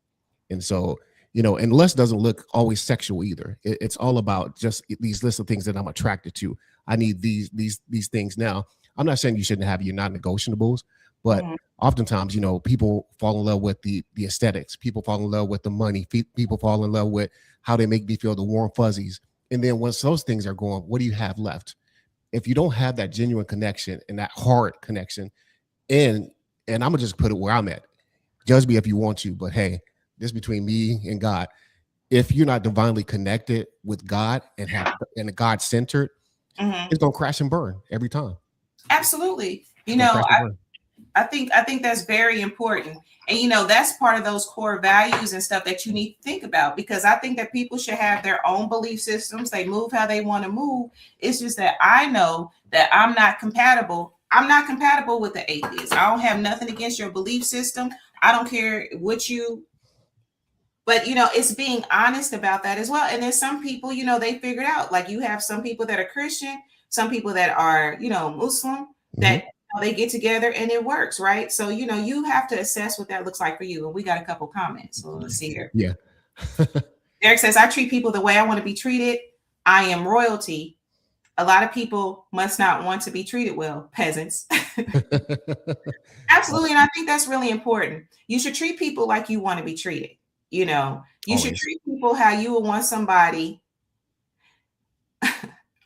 And so, and lust doesn't look always sexual either. It's all about just these lists of things that I'm attracted to. I need these things. Now, I'm not saying you shouldn't have your non-negotiables, but Mhm. oftentimes, people fall in love with the aesthetics. People fall in love with the money. People fall in love with how they make me feel, the warm fuzzies. And then once those things are gone, what do you have left? If you don't have that genuine connection and that hard connection, and I'm gonna just put it where I'm at. Judge me if you want to, but hey, this between me and God. If you're not divinely connected with God and God centered, Mhm. it's gonna crash and burn every time. Absolutely. It's gonna crash and burn. I think that's very important. And that's part of those core values and stuff that you need to think about, because I think that people should have their own belief systems. They move how they want to move. It's just that I know that I'm not compatible. I'm not compatible with the atheist. I don't have nothing against your belief system. I don't care what you, but it's being honest about that as well. And there's some people, they figured out, like, you have some people that are Christian, some people that are, Muslim, Hmm. that they get together and it works, right? So you have to assess what that looks like for you. And we got a couple comments, so let's see here. Yeah. Derek says, I treat people the way I want to be treated. I am royalty. A lot of people must not want to be treated well, peasants. Absolutely. And I think that's really important. You should treat people like you want to be treated. You should Always. treat people how you would want somebody.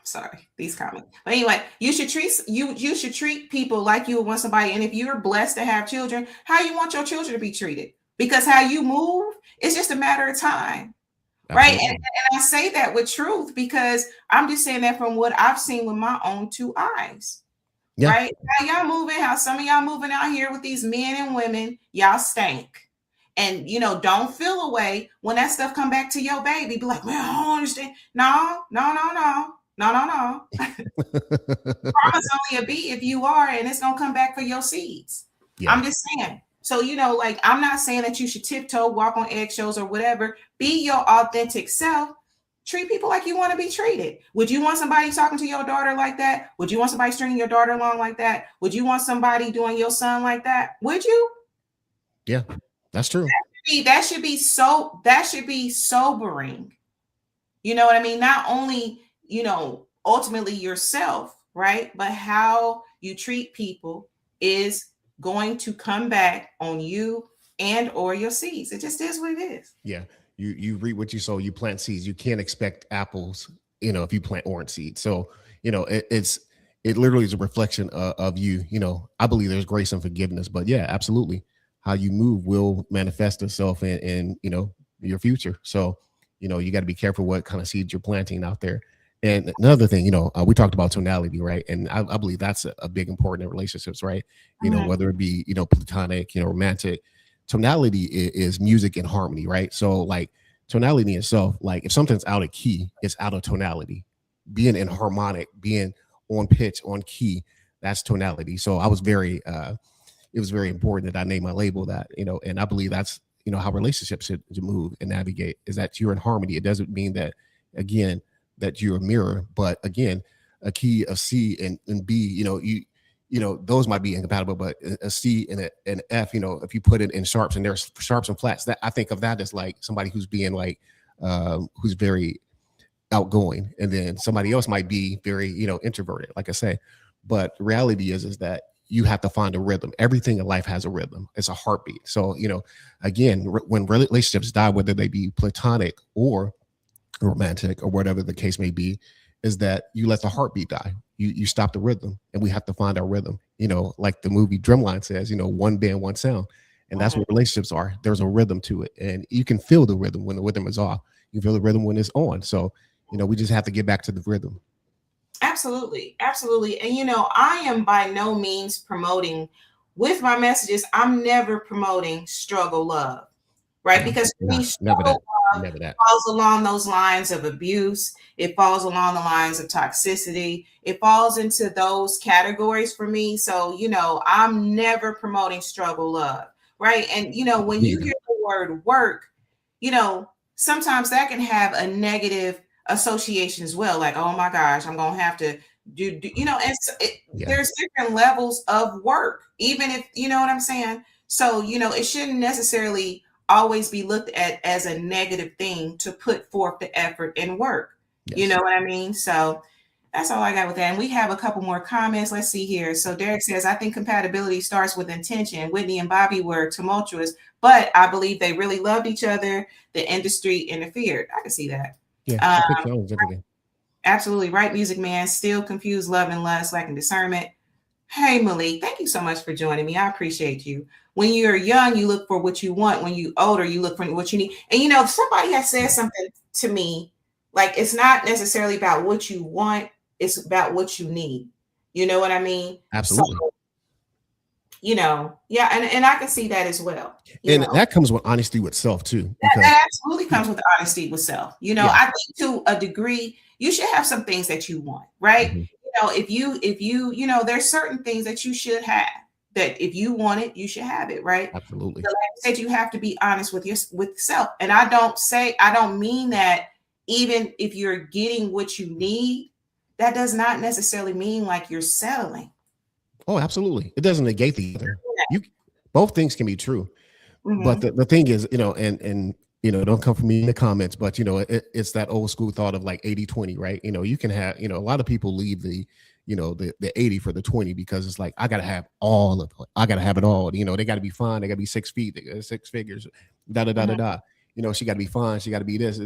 Sorry, these comments. But anyway, you should treat people like you would want somebody. And if you're blessed to have children, how you want your children to be treated. Because how you move is just a matter of time. Right. And Absolutely. I say that with truth because I'm just saying that from what I've seen with my own two eyes. Yeah. Right? How y'all moving, how some of y'all moving out here with these men and women, y'all stink. And don't feel away when that stuff come back to your baby. Be like, man, I don't understand. No, no, no, no. No, no, no. Karma's only a B if you are, and it's gonna come back for your seeds. Yeah. I'm just saying. So, like, I'm not saying that you should tiptoe, walk on eggshells or whatever. Be your authentic self. Treat people like you want to be treated. Would you want somebody talking to your daughter like that? Would you want somebody stringing your daughter along like that? Would you want somebody doing your son like that? Would you? Yeah. That's true. That should be sobering. You know what I mean? Not only, ultimately yourself, right? But how you treat people is going to come back on you and or your seeds. It just is what it is. Yeah. You reap what you sow. You plant seeds. You can't expect apples, if you plant orange seeds. So, it literally is a reflection of you. I believe there's grace and forgiveness, but yeah, absolutely. How you move will manifest itself in your future. So, you got to be careful what kind of seeds you're planting out there. And another thing, we talked about tonality, right? And I believe that's a big important in relationships, right? Mhm. Whether it be, platonic, romantic, tonality is music and harmony, right? So like tonality itself, like if something's out of key, it's out of tonality. Being in harmonic, being on pitch, on key, that's tonality. So it was very important that I name my label that, and I believe that's, how relationships should move and navigate, is that you're in harmony. It doesn't mean that, again, that you're a mirror. But again, a key, a C and B, those might be incompatible, but a C and an F, if you put it in sharps, and there's sharps and flats, that I think of that as like somebody who's being like, who's very outgoing, and then somebody else might be very, introverted, like I say. But the reality is that you have to find a rhythm. Everything in life has a rhythm. It's a heartbeat. So, again, when relationships die, whether they be platonic or romantic or whatever the case may be, is that you let the heartbeat die. You stop the rhythm, and we have to find our rhythm. Like the movie Drumline says, one band, one sound. And that's what relationships are. There's a rhythm to it. And you can feel the rhythm when the rhythm is off. You feel the rhythm when it's on. So, we just have to get back to the rhythm. Absolutely. Absolutely. And, I am by no means promoting with my messages. I'm never promoting struggle love, right? Because for me, struggle love falls along those lines of abuse. It falls along the lines of toxicity. It falls into those categories for me. So, I'm never promoting struggle love, right? And, when you hear the word work, sometimes that can have a negative association as well. Like, oh my gosh, I'm going to have to do there's different levels of work, even if, you know what I'm saying? So, it shouldn't necessarily always be looked at as a negative thing to put forth the effort and work. Yes. You know what I mean? So that's all I got with that. And we have a couple more comments. Let's see here. So Derek says, I think compatibility starts with intention. Whitney and Bobby were tumultuous, but I believe they really loved each other. The industry interfered. I can see that. Yeah, absolutely. Right, Music Man. Still confused love and lust, lacking discernment. Hey, Malik, thank you so much for joining me. I appreciate you. When you're young, you look for what you want. When you're older, you look for what you need. And, somebody has said something to me, like, it's not necessarily about what you want. It's about what you need. You know what I mean? Absolutely. So, yeah, and I can see that as well. And that comes with honesty with self too. That absolutely comes with honesty with self. I think to a degree, you should have some things that you want, right? Mm-hmm. If you, there's certain things that you should have, that if you want it, you should have it, right? Absolutely. So like I said, you have to be honest with self. And I don't mean that even if you're getting what you need, that does not necessarily mean like you're settling. Oh, absolutely. It doesn't negate the other. Both things can be true. Mm-hmm. But the thing is, and don't come from me in the comments, but it's that old school thought of like 80-20, right? You can have, a lot of people leave the 80 for the 20 because it's like, I got to have all of it. I got to have it all. They got to be fine. They got to be 6 feet, 6 figures, da. She got to be fine. She got to be this,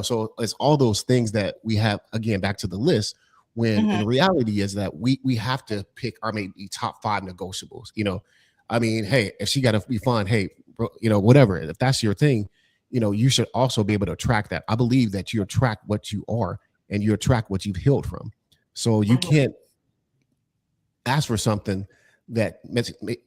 so it's all those things that we have, again, back to the list, when in reality is that we have to pick our maybe top 5 negotiables. I mean, hey, if she got to be fine, hey, whatever, if that's your thing, you should also be able to attract that. I believe that you attract what you are, and you attract what you've healed from. So you can't ask for something that,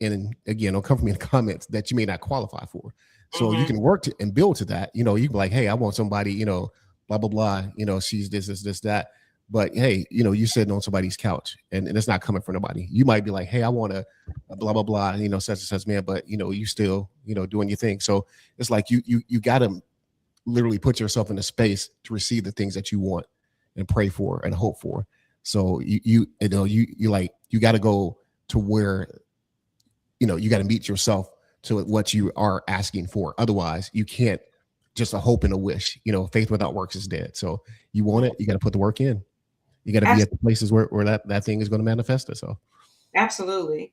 and again, don't come from me in the comments, that you may not qualify for. So you can work and build to that. You can be like, hey, I want somebody, blah, blah, blah. She's this, that. But hey, you're sitting on somebody's couch, and it's not coming from nobody. You might be like, hey, I want a blah, blah, blah, such and such man, but you still, doing your thing. So it's like you got to literally put yourself in a space to receive the things that you want and pray for and hope for. So you got to go to where, you got to meet yourself to what you are asking for. Otherwise, you can't just a hope and a wish. Faith without works is dead. So you want it, you got to put the work in. You got to be at the places where that thing is going to manifest itself. Absolutely.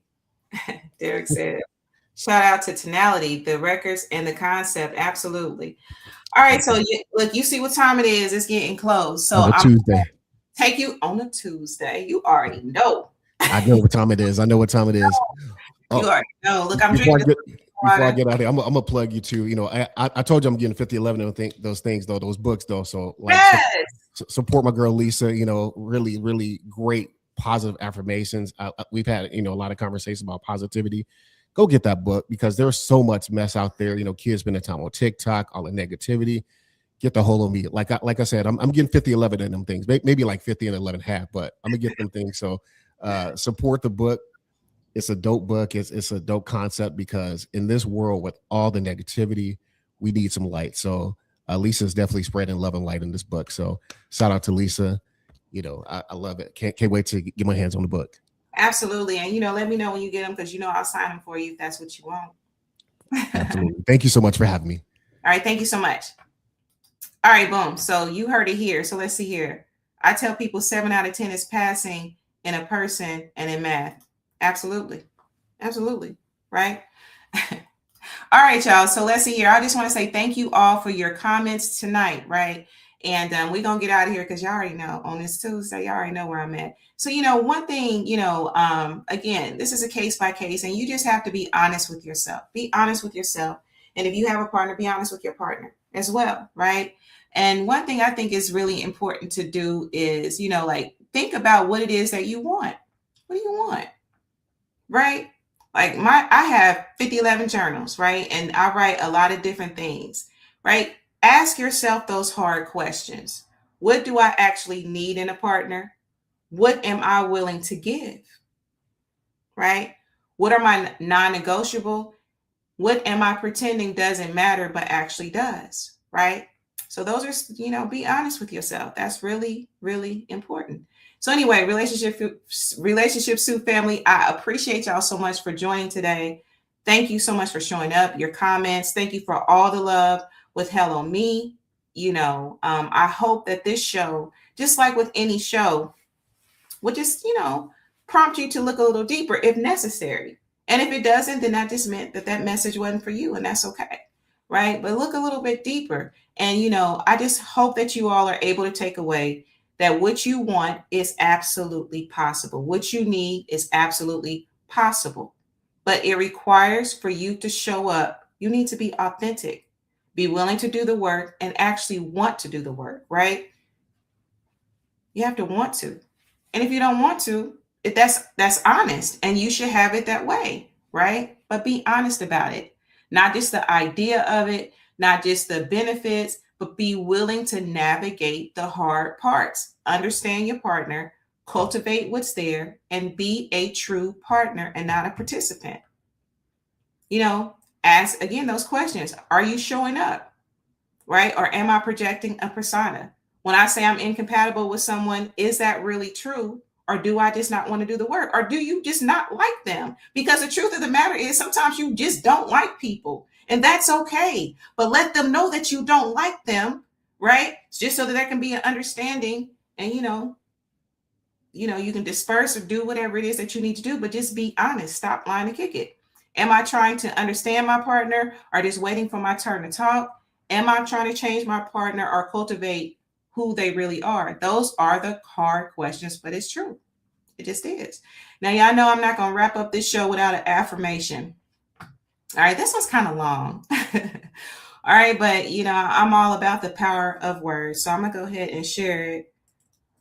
Derek said, shout out to Tonality, the records and the concept. Absolutely. All right. So you see what time it is. It's getting close. So I'm Tuesday. Take you on a Tuesday. You already know. I know what time it is. You already know. Look, I'm drinking. Before I get out here, I'm gonna plug you too. I told you I'm getting 5011 those things though, those books though. So like, support my girl Lisa. Really, really great positive affirmations. We've had a lot of conversations about positivity. Go get that book, because there's so much mess out there. Kids spending time on TikTok, all the negativity. Get the whole of me. Like I said, I'm getting 5011 in them things. Maybe like 50 and 11 half, but I'm gonna get them things. So support the book. It's a dope book. It's a dope concept, because in this world with all the negativity, we need some light. So Lisa's definitely spreading love and light in this book. So shout out to Lisa. I love it. Can't wait to get my hands on the book. Absolutely. And, let me know when you get them because, I'll sign them for you if that's what you want. Absolutely. Thank you so much for having me. All right. Thank you so much. All right. Boom. So you heard it here. So let's see here. I tell people 7 out of 10 is passing in a person and in math. Absolutely. Absolutely. Right. All right, y'all. So let's see here. I just want to say thank you all for your comments tonight, right? And we're going to get out of here because y'all already know on this Tuesday, y'all already know where I'm at. So, one thing, again, this is a case by case, and you just have to be honest with yourself. Be honest with yourself. And if you have a partner, be honest with your partner as well, right? And one thing I think is really important to do is, think about what it is that you want. What do you want? Right? Like I have 5011 journals, right? And I write a lot of different things, right? Ask yourself those hard questions. What do I actually need in a partner? What am I willing to give? Right? What are my non-negotiable? What am I pretending doesn't matter but actually does? Right? So those are, be honest with yourself. That's really, really important. So anyway, Relationship Soup family, I appreciate y'all so much for joining today. Thank you so much for showing up, your comments. Thank you for all the love with Hello Me. I hope that this show, just like with any show, would just, prompt you to look a little deeper if necessary. And if it doesn't, then that just meant that message wasn't for you, and that's okay. Right? But look a little bit deeper. And, I just hope that you all are able to take away that what you want is absolutely possible. What you need is absolutely possible. But it requires for you to show up. You need to be authentic, be willing to do the work, and actually want to do the work, right? You have to want to. And if you don't want to, that's honest, and you should have it that way, right? But be honest about it. Not just the idea of it, not just the benefits, but be willing to navigate the hard parts. Understand your partner, cultivate what's there, and be a true partner and not a participant. Ask again those questions. Are you showing up? Right? Or am I projecting a persona? When I say I'm incompatible with someone, is that really true? Or do I just not want to do the work? Or do you just not like them? Because the truth of the matter is sometimes you just don't like people, and that's okay. But let them know that you don't like them, right? Just so that there can be an understanding, and you can disperse or do whatever it is that you need to do, but just be honest. Stop lying and kick it. Am I trying to understand my partner or just waiting for my turn to talk? Am I trying to change my partner or cultivate who they really are? Those are the hard questions, but it's true. It just is. Now, y'all know I'm not going to wrap up this show without an affirmation. All right, this one's kind of long. All right, but I'm all about the power of words. So I'm going to go ahead and share it.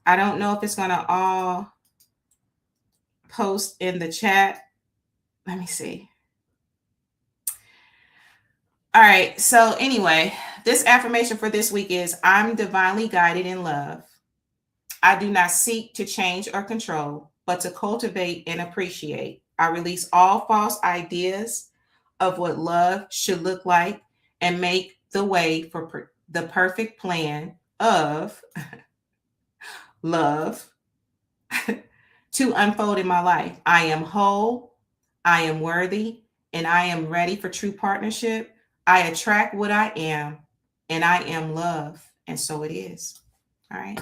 I don't know if it's going to all post in the chat. Let me see. All right. So anyway, this affirmation for this week is I'm divinely guided in love. I do not seek to change or control, but to cultivate and appreciate. I release all false ideas of what love should look like and make the way for the perfect plan of love to unfold in my life. I am whole, I am worthy, and I am ready for true partnership. I attract what I am, and I am love. And so it is. All right.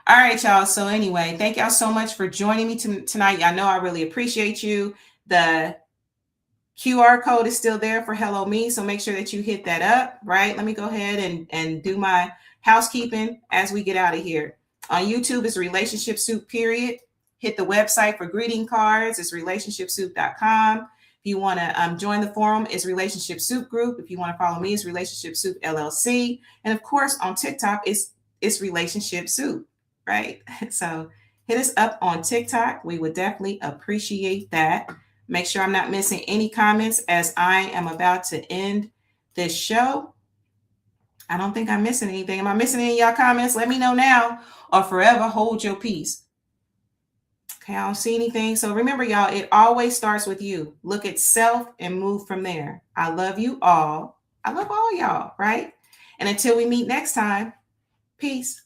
All right, y'all. So anyway, thank y'all so much for joining me tonight. Y'all know I really appreciate you. The QR code is still there for Hello Me. So make sure that you hit that up, right? Let me go ahead and do my housekeeping as we get out of here. On YouTube, it's Relationship Soup, period. Hit the website for greeting cards. It's RelationshipSoup.com. If you want to join the forum, it's RelationshipSoupGroup. If you want to follow me, it's RelationshipSoupLLC. And of course, on TikTok, it's RelationshipSoup, right? So hit us up on TikTok. We would definitely appreciate that. Make sure I'm not missing any comments as I am about to end this show. I don't think I'm missing anything. Am I missing any of y'all comments? Let me know now or forever hold your peace. Okay, I don't see anything. So remember, y'all, it always starts with you. Look at self and move from there. I love you all. I love all y'all, right? And until we meet next time, peace.